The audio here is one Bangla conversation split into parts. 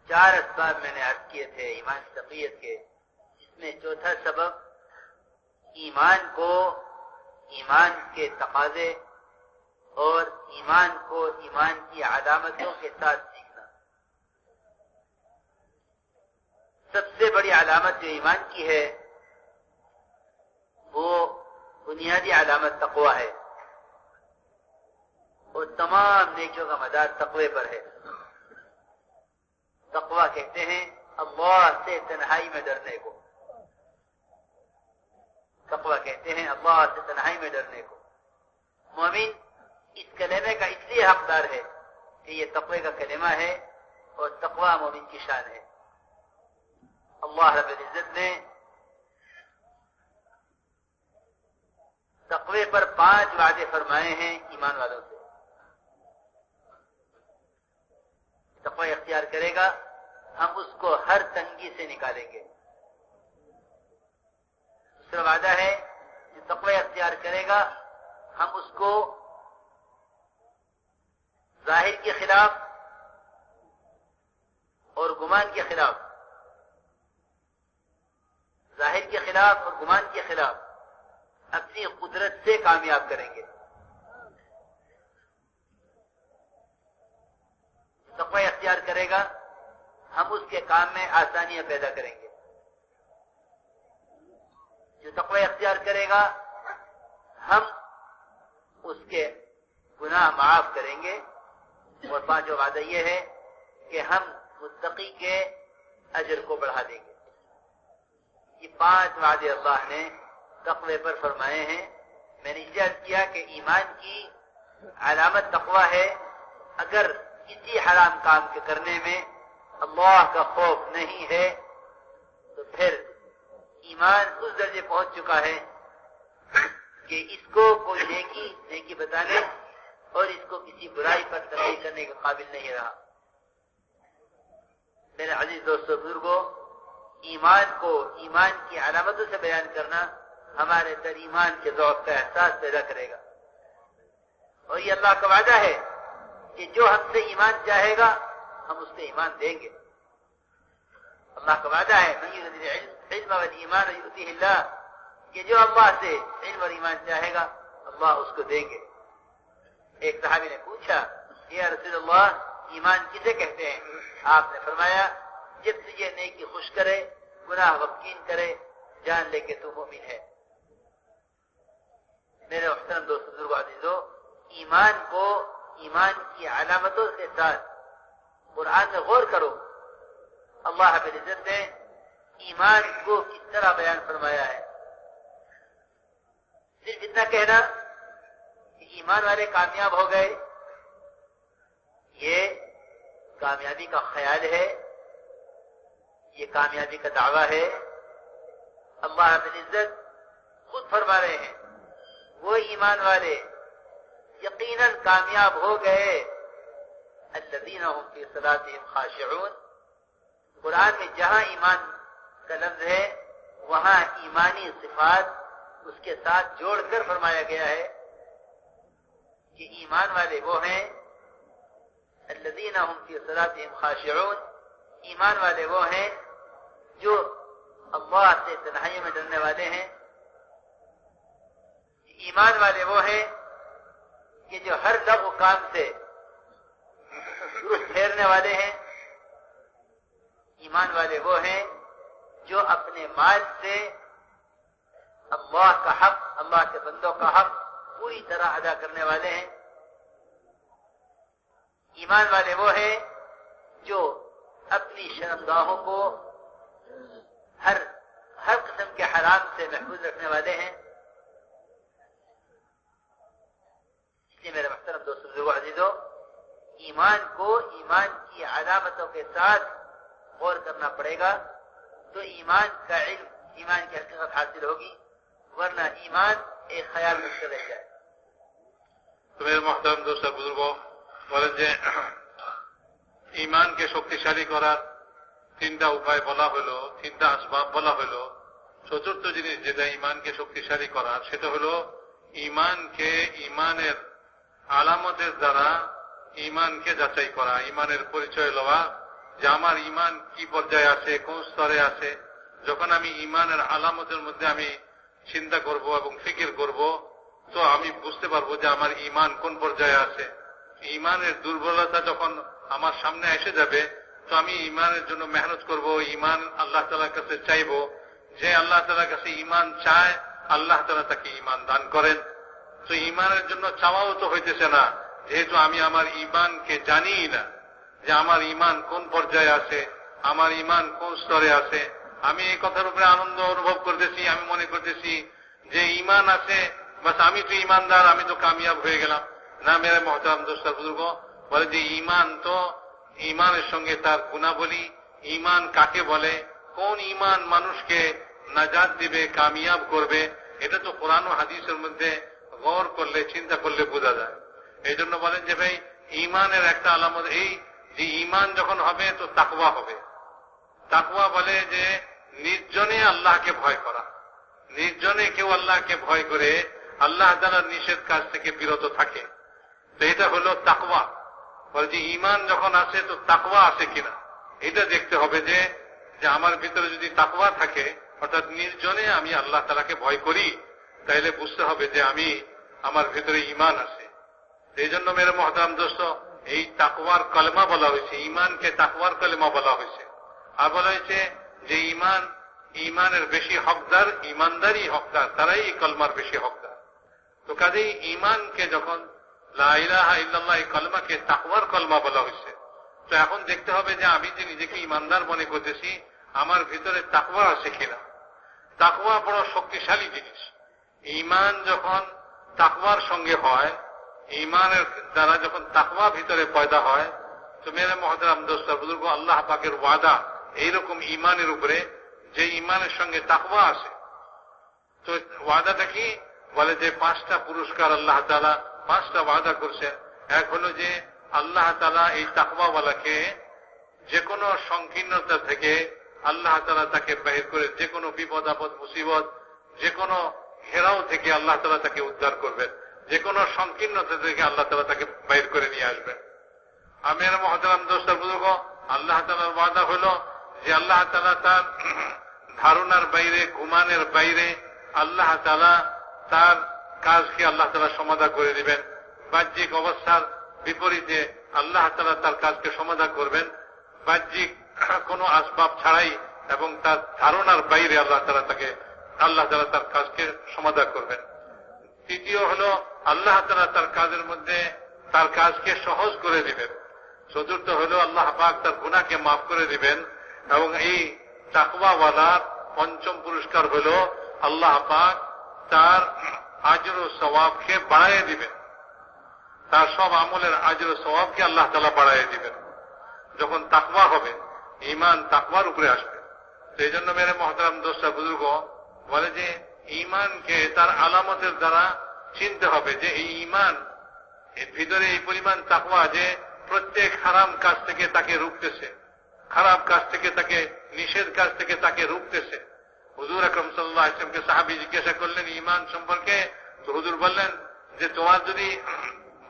4 اسباب میں نے عرض کیے تھے ایمان کی تقویت کے، جس میں چوتھا سبب ایمان کو ایمان کے تقاضے اور ایمان کو ایمان کی علامتوں کے ساتھ سیکھنا۔ سب سے بڑی علامت جو ایمان کی ہے وہ بنیادی علامت تقوی ہے، اور تمام نیکیوں کا مدار تقوی پر ہے۔ تقوی کہتے ہیں اللہ سے تنہائی میں ڈرنے کو، تقوی کہتے ہیں اللہ سے تنہائی میں ڈرنے کو۔ مومن اس کلمے کا اس لیے حقدار ہے کہ یہ تقوی کا کلمہ ہے، اور تقوی مومن کی شان ہے۔ اللہ رب العزت نے تقوی پر 5 وعدے فرمائے ہیں ایمان والوں سے۔ تقوی اختیار کرے گا ہم اس کو ہر تنگی سے نکالیں گے۔ دوسرا وعدہ ہے کہ تقوی اختیار کرے گا ہم اس کو ظاہر کے خلاف اور گمان کے خلاف، ظاہر کے خلاف اور گمان کے خلاف اپنی قدرت سے کامیاب کریں گے۔ تقوی اختیار کرے گا ہم اس کے کام میں آسانیاں پیدا کریں گے۔ جو تقوی اختیار کرے گا ہم اس کے گناہ معاف کریں گے۔ اور 5واں وعدہ یہ ہے کہ ہم متقی کے اجر کو بڑھا دیں گے۔ یہ 5 وعدے اللہ نے تقوی پر فرمائے ہیں۔ میں نے عرض کیا کہ ایمان کی علامت تقوی ہے۔ اگر کسی حرام کام کے کرنے میں اللہ کا خوف نہیں ہے تو پھر ایمان اس درجے پہنچ چکا ہے کہ اس کو کوئی نیکی بتانے اور اس کو کسی برائی پر تنبیہ کرنے کے قابل نہیں رہا۔ میرے عزیز دوستو بزرگوں، ایمان کو ایمان کی علامتوں سے بیان کرنا ہمارے اندر ایمان کے ذوق کا احساس پیدا کرے گا۔ اور یہ اللہ کا وعدہ ہے کہ جو ہم سے ایمان چاہے گا ہم اس سے ایمان دیں گے۔ اللہ کا وعدہ ہے من یرید العلم والایمان یؤتیہ اللہ، کہ جو اللہ سے علم اور ایمان چاہے گا اللہ اس کو دیں گے۔ ایک صحابی نے پوچھا یا رسول اللہ ایمان کسے کہتے ہیں؟ آپ نے فرمایا جب تجھے نیکی خوش کرے، گناہ غمگین کرے، جان لے کہ تو مومن ہے۔ میرے محترم دوستو بزرگو عزیزو، ایمان کو ایمان کی علامتوں کے ساتھ قرآن میں غور کرو۔ اللہ رب العزت نے ایمان کو کس طرح بیان فرمایا ہے۔ صرف اتنا کہنا کہ ایمان والے کامیاب ہو گئے، یہ کامیابی کا خیال ہے، یہ کامیابی کا دعویٰ ہے۔ اللہ رب العزت خود فرما رہے ہیں وہ ایمان والے یقیناً کامیاب ہو گئے الذین هم فی صلاتهم خاشعون۔ قرآن میں جہاں ایمان کا لفظ ہے وہاں ایمانی صفات اس کے ساتھ جوڑ کر فرمایا گیا ہے کہ ایمان والے وہ ہیں الذین هم فی صلاتهم خاشعون، ایمان والے وہ ہیں جو اللہ سے تنہائی میں ڈرنے والے ہیں۔ ایمان والے وہ ہیں کہ جو ہر لغو کام سے پھیرنے والے ہیں۔ ایمان والے وہ ہیں جو اپنے مال سے اللہ کا حق، اللہ کے بندوں کا حق پوری طرح ادا کرنے والے ہیں۔ ایمان والے وہ ہیں جو اپنی شرمگاہوں کو ہر قسم کے حرام سے محفوظ رکھنے والے ہیں۔ اس لیے میرے محترم دوستو بزرگو عزیزو، ایمان کو ایمان کی علامتوں کے ساتھ غور کرنا پڑے گا تو ایمان کا علم، ایمان کی حقیقت حاصل ہوگی، ورنہ ایمان ایک خیال میں رہ جائے۔ تو میرے محترم دوست بزرگوں বলেন যে ঈমানকে শক্তিশালী করার 3টা উপায় বলা হলো, 3টা আসবাব বলা হলো। চতুর্থ জিনিস যেটা ঈমানকে শক্তিশালী করার সেটা হলো ঈমানকে ঈমানের আলামতের দ্বারা ঈমানকে যাচাই করা, ঈমানের পরিচয় লওয়া যে আমার ইমান কি পর্যায়ে আছে, কোন স্তরে আছে। যখন আমি ইমানের আলামতের মধ্যে আমি চিন্তা করব এবং ফিকির করব, তো আমি বুঝতে পারবো যে আমার ইমান কোন পর্যায়ে আছে। ইমানের দুর্বলতা যখন আমার সামনে এসে যাবে, তো আমি ইমানের জন্য মেহনত করব, ইমান আল্লাহ তাআলার কাছে চাইব। যে আল্লাহ তাআলার কাছে ইমান চায়, আল্লাহ তাআলা তাকে ইমান দান করেন। তো ইমানের জন্য চাওয়াও তো হইতেছে না, যেহেতু আমি আমার ইমানকে জানিই না যে আমার ইমান কোন পর্যায়ে আছে, আমার ইমান কোন স্তরে আছে। আমি এই কথার উপরে আনন্দ অনুভব করতেছি, আমি মনে করতেছি যে ইমান আছে, বাস আমি তো ইমানদার, আমি তো কামিয়াব হয়ে গেলাম। না মেরে মহতারাম দোস্তার বুজুর্গ, বলে যে ইমান তো, ইমানের সঙ্গে তার গুণাবলী, ইমান কাকে বলে, কোন ইমান মানুষকে নাজাত দিবে, কামিয়াব করবে, এটা তো কোরআন ও হাদিসের মধ্যে গৌর করলে, চিন্তা করলে বোঝা যায়। এই জন্য বলেন যে ভাই ইমানের একটা আলামত এই যে ইমান যখন হবে তো তাকওয়া হবে। তাকওয়া বলে যে নির্জনে আল্লাহকে ভয় করা, নির্জনে কেউ আল্লাহকে ভয় করে আল্লাহ তাআলার নিষেধ কাজ থেকে বিরত থাকে, তো এটা হলো তাকওয়া। বলে যে ইমান যখন আছে তো তাকওয়া আছে কিনা এটা দেখতে হবে, যে আমার ভিতরে যদি তাকওয়া থাকে, অর্থাৎ নির্জনে আমি আল্লাহ তাআলাকে ভয় করি, তাইলে বুঝতে হবে যে আমি, আমার ভিতরে ইমান আছে। এই জন্য মেরে মহতারাম দোস্ত, এই তাকওয়ার কলেমা বলা হয়েছে, ইমানকে তাকওয়ার কলেমা বলা হয়েছে। আর বলা হয়েছে যে ইমান, ইমানের বেশি হকদার ইমানদারই হকদার, তারাই এই কলমার বেশি হকদার। তো কাজেই ইমানকে যখন লা ইলাহা ইল্লাল্লাহ এই কলমাকে তাকওয়ার কলমা বলা হয়েছে, তো এখন দেখতে হবে যে আমি যে নিজেকে ইমানদার মনে করতেছি, আমার ভিতরে তাকওয়া আছে কিনা। তাকওয়া বড় শক্তিশালী জিনিস। ইমান যখন তাকওয়ার সঙ্গে হয়, ইমানের দ্বারা যখন তাকওয়া ভিতরে পয়দা হয়, তো মেরে মহতারাম দোস্ত বুজুর্গ, আল্লাহ পাকের ওয়াদা এইরকম ইমানের উপরে, যে ইমানের সঙ্গে তাকওয়া আছে। তো ওয়াদাটা কি বলে, যে 5টা পুরস্কার আল্লাহ তাআলা 5টা ওয়াদা করছেন। এক হলো যে আল্লাহ তাআলা এই তাকওয়াওয়ালাকে যে কোনো সংকীর্ণতা থেকে আল্লাহ তাআলা তাকে বাহির করে, যে কোনো বিপদ আপদ মুসিবত, যে কোনো ঘেরাও থেকে আল্লাহ তাআলা তাকে উদ্ধার করবেন, যে কোনো সংকীর্ণতা থেকে আল্লাহ তাআলা তাকে বাহির করে নিয়ে আসবেন। আমির মহতারাম দোস্ত বুজুর্গ, আল্লাহ তাআলার ওয়াদা হলো যে আল্লাহ তাআলা তার ধারণার বাইরে, গুমানের বাইরে আল্লাহ তাআলা তার কাজকে আল্লাহ তাআলা সমাধা করে দিবেন। বাহ্যিক অবস্থার বিপরীতে আল্লাহ তাআলা তার কাজকে সমাধা করবেন, বাহ্যিক কোনো আসবাব ছাড়াই, এবং তার ধারণার বাইরে আল্লাহ তাআলা তার কাজকে সমাধা করবেন। তৃতীয় হলো আল্লাহ তাআলা তার কাজের মধ্যে তার কাজকে সহজ করে দিবেন। চতুর্থ হলো আল্লাহ পাক তার গুনাহকে মাফ করে দিবেন। এবং এই তাকওয়াওয়ালার পঞ্চম পুরস্কার হলো আল্লাহ পাক তার আজর ও সওয়াবকে বাড়াইয়ে দিবেন, তার সব আমলের আজর ও সওয়াবকে আল্লাহ তাআলা বাড়াইয়ে দিবেন যখন তাকওয়া হবে, ঈমান তাকওয়ার উপরে আসবে। তো এই জন্য মেরে মহতারাম দোস্তা বুজুর্গ, বলে যে ঈমানকে তার আলামতের দ্বারা চিনতে হবে, যে এই ঈমান এর ভিতরে এই পরিমাণ তাকওয়া যে প্রত্যেক হারাম কাজ থেকে তাকে রুখতেছে, খারাপ কাজ থেকে তাকে, নিষেধ কাজ থেকে তাকে রুখতেছে। হুজুর আকরাম সাল্লাল্লাহু আলাইহি ওয়াসাল্লামকে সাহাবী জিজ্ঞাসা করলেন ঈমান সম্পর্কে, তো হুজুর বললেন যে তোমার যদি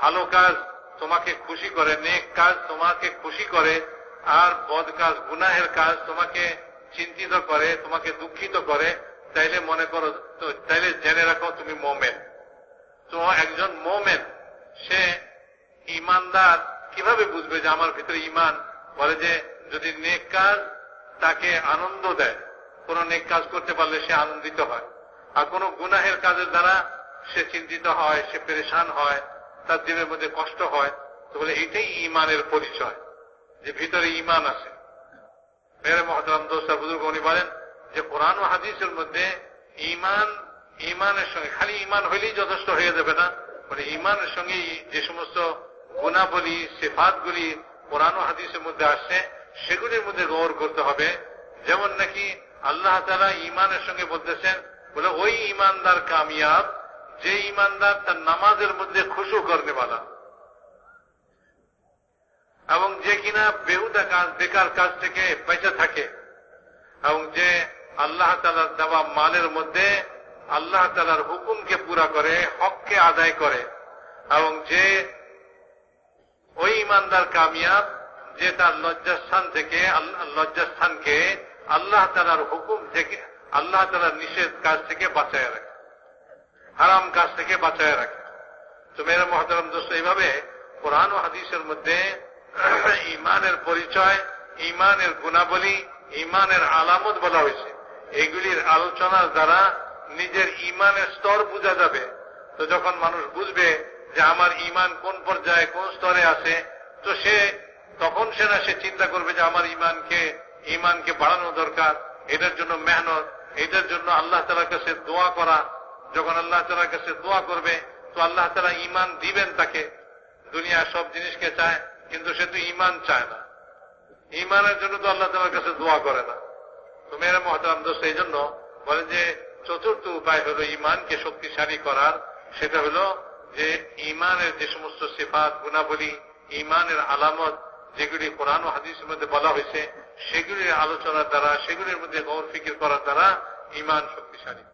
ভালো কাজ তোমাকে খুশি করে, নেক কাজ তোমাকে খুশি করে, আর বদ কাজ, গুনাহের কাজ তোমাকে চিন্তিত করে, তোমাকে দুঃখিত করে, তাইলে মনে করো, তো তাইলে জেনে রাখো তুমি মোমেন। তো একজন মোমেন সে ইমানদার কিভাবে বুঝবে যে আমার ভিতরে ইমান? বলে যে যদি নেক কাজ তাকে আনন্দ দেয়, কোন নেক কাজ করতে পারলে সে আনন্দিত হয়, আর কোন গুনাহের কাজের দ্বারা সে চিন্তিত হয়, সে পেরেশান হয়, তার দিনের মধ্যে কষ্ট হয়, তো বলে এটাই ইমানের পরিচয়, যে ভিতরে ইমান আছে। মেরে মহতারাম দোস্তা বুজুর্গ, উনি বলেন যে কোরআন ও হাদিসের মধ্যে ইমানের সঙ্গে খালি ইমান হইলেই যথেষ্ট হয়ে যাবে না, মানে ইমানের সঙ্গে যে সমস্ত গুণাবলী, সিফাতগুলি কোরআন ও হাদিসের মধ্যে আসছে সেগুলির মধ্যে গৌর করতে হবে। যেমন নাকি আল্লাহ তাআলা ইমানের সঙ্গে বলতেছেন, বলে ওই ইমানদার কামিয়াব যে ইমানদার তার নামাজের মধ্যে খুশু করনেওয়ালা, এবং যে কিনা বেহুদা কাজ, বেকার কাজ থেকে বেঁচে থাকে, এবং যে আল্লাহ তাআলার দেওয়া মালের মধ্যে আল্লাহ তাআলার হুকুমকে পুরা করে, হককে আদায় করে, এবং যে ওই ইমানদার কামিয়াব যে তার লজ্জাস্থানকে আল্লাহ তাআলার হুকুম থেকে, আল্লাহ তাআলার নিষেধ কাজ থেকে বাঁচায় রাখে, হারাম কাজ থেকে বাঁচায় রাখে। তো মেরা মুহতারাম দোস্ত, এইভাবে কোরআন ও হাদিসের মধ্যে ঈমানের পরিচয়, ঈমানের গুণাবলী, ঈমানের আলামত বলা হয়েছে। এগুলির আলোচনার দ্বারা নিজের ঈমানের স্তর বোঝা যাবে। তো যখন মানুষ বুঝবে যে আমার ঈমান কোন পর্যায়ে, কোন স্তরে আছে, তো তখন সে চিন্তা করবে যে আমার ঈমানকে বাড়ানো দরকার, এটার জন্য মেহনত, এটার জন্য আল্লাহ তাআলার কাছে দোয়া করা। যখন আল্লাহ তাআলার কাছে দোয়া করবে, তো আল্লাহ তাআলা ঈমান দিবেন তাকে। দুনিয়া সব জিনিসকে চায়, কিন্তু সে তো ঈমান চায় না। ঈমানের জন্য তো আল্লাহ তাআলার কাছে দোয়া করে না। তো মেরা মুহতারাম দোস্ত, এই জন্য বলে যে চতুর্থ উপায় হলো ঈমানকে শক্তিশালী করার। সেটা হলো যে ঈমানের যে সমস্ত সিফাত, গুণাবলী, ঈমানের আলামত যেগুলি কোরআন ও হাদিসের মধ্যে বলা হয়েছে, সেগুলির আলোচনার দ্বারা, সেগুলির মধ্যে গৌর ফিকির করার দ্বারা ঈমান শক্তিশালী।